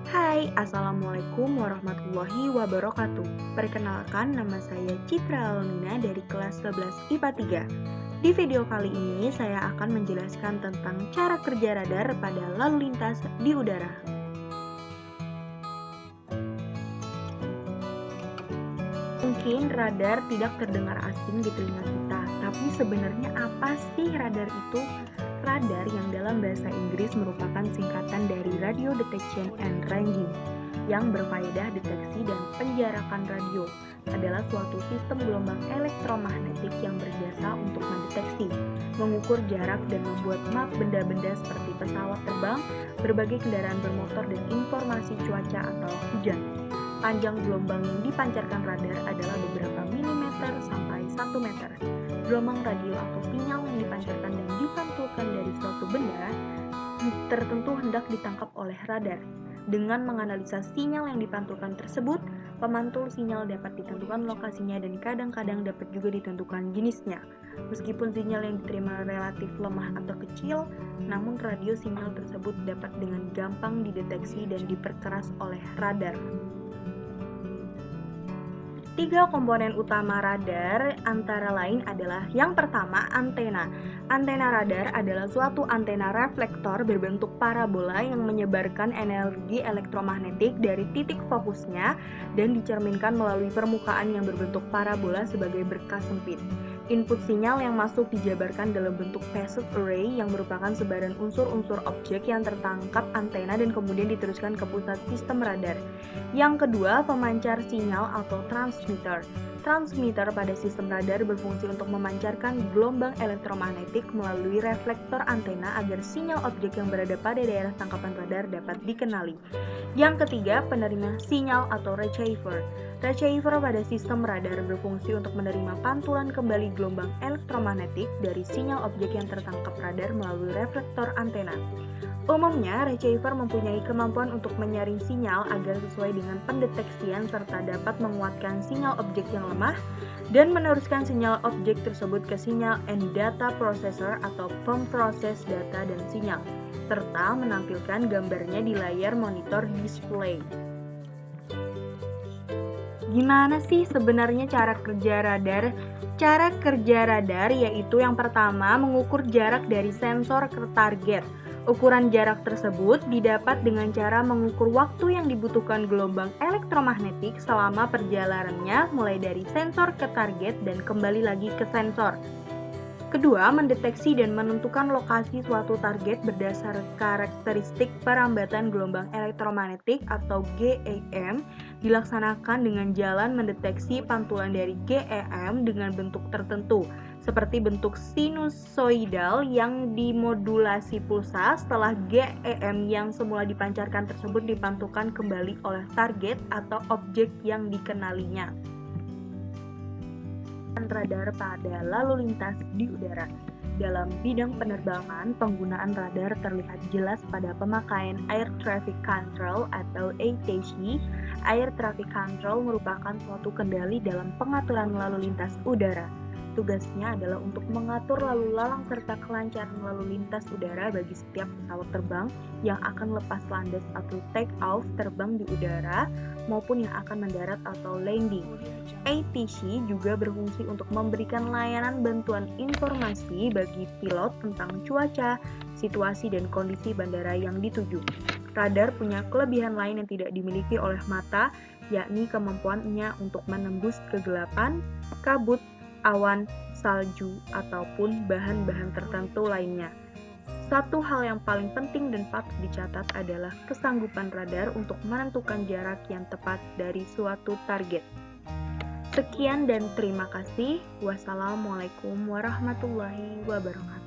Hai, Assalamualaikum warahmatullahi wabarakatuh. Perkenalkan, nama saya Citra Almina dari kelas 11 IPA 3. Di video kali ini, saya akan menjelaskan tentang cara kerja radar pada lalu lintas di udara. Mungkin radar tidak terdengar asing di telinga kita, tapi sebenarnya apa sih radar itu? Radar yang dalam bahasa Inggris merupakan singkatan dari Radio Detection and Ranging, yang berfaedah deteksi dan penjarakan radio, adalah suatu sistem gelombang elektromagnetik yang berjasa untuk mendeteksi, mengukur jarak dan membuat map benda-benda seperti pesawat terbang, berbagai kendaraan bermotor dan informasi cuaca atau hujan. Panjang gelombang yang dipancarkan radar adalah beberapa milimeter sampai 1 meter. Gelombang radio atau sinyal yang dipancarkan dan dipantulkan dari suatu benda tertentu hendak ditangkap oleh radar. Dengan menganalisa sinyal yang dipantulkan tersebut, pemantul sinyal dapat ditentukan lokasinya dan kadang-kadang dapat juga ditentukan jenisnya. Meskipun sinyal yang diterima relatif lemah atau kecil, namun radio sinyal tersebut dapat dengan gampang dideteksi dan diperkeras oleh radar. 3 komponen utama radar antara lain adalah yang pertama, antena. Antena radar adalah suatu antena reflektor berbentuk parabola yang menyebarkan energi elektromagnetik dari titik fokusnya dan dicerminkan melalui permukaan yang berbentuk parabola sebagai berkas sempit. Input sinyal yang masuk dijabarkan dalam bentuk phased array yang merupakan sebaran unsur-unsur objek yang tertangkap antena dan kemudian diteruskan ke pusat sistem radar. Yang kedua, pemancar sinyal atau transmitter. Transmitter pada sistem radar berfungsi untuk memancarkan gelombang elektromagnetik melalui reflektor antena agar sinyal objek yang berada pada daerah tangkapan radar dapat dikenali. Yang ketiga, penerima sinyal atau receiver. Receiver pada sistem radar berfungsi untuk menerima pantulan kembali gelombang elektromagnetik dari sinyal objek yang tertangkap radar melalui reflektor antena. Umumnya, receiver mempunyai kemampuan untuk menyaring sinyal agar sesuai dengan pendeteksian serta dapat menguatkan sinyal objek yang lemah dan meneruskan sinyal objek tersebut ke sinyal and data processor atau pemproses data dan sinyal, serta menampilkan gambarnya di layar monitor display. Gimana sih sebenarnya cara kerja radar? Cara kerja radar yaitu yang pertama, mengukur jarak dari sensor ke target. Ukuran jarak tersebut didapat dengan cara mengukur waktu yang dibutuhkan gelombang elektromagnetik selama perjalanannya mulai dari sensor ke target dan kembali lagi ke sensor. Kedua, mendeteksi dan menentukan lokasi suatu target berdasar karakteristik perambatan gelombang elektromagnetik atau GEM dilaksanakan dengan jalan mendeteksi pantulan dari GEM dengan bentuk tertentu, seperti bentuk sinusoidal yang dimodulasi pulsa setelah GEM yang semula dipancarkan tersebut dipantulkan kembali oleh target atau objek yang dikenalinya. Radar pada lalu lintas di udara. Dalam bidang penerbangan, penggunaan radar terlihat jelas pada pemakaian Air Traffic Control atau ATC. Air Traffic Control merupakan suatu kendali dalam pengaturan lalu lintas udara. Tugasnya adalah untuk mengatur lalu lalang serta kelancaran lalu lintas udara bagi setiap pesawat terbang yang akan lepas landas atau take off terbang di udara maupun yang akan mendarat atau landing. ATC juga berfungsi untuk memberikan layanan bantuan informasi bagi pilot tentang cuaca, situasi dan kondisi bandara yang dituju. Radar punya kelebihan lain yang tidak dimiliki oleh mata, yakni kemampuannya untuk menembus kegelapan, kabut, awan, salju, ataupun bahan-bahan tertentu lainnya. Satu hal yang paling penting dan patut dicatat adalah kesanggupan radar untuk menentukan jarak yang tepat dari suatu target. Sekian dan terima kasih. Wassalamualaikum warahmatullahi wabarakatuh.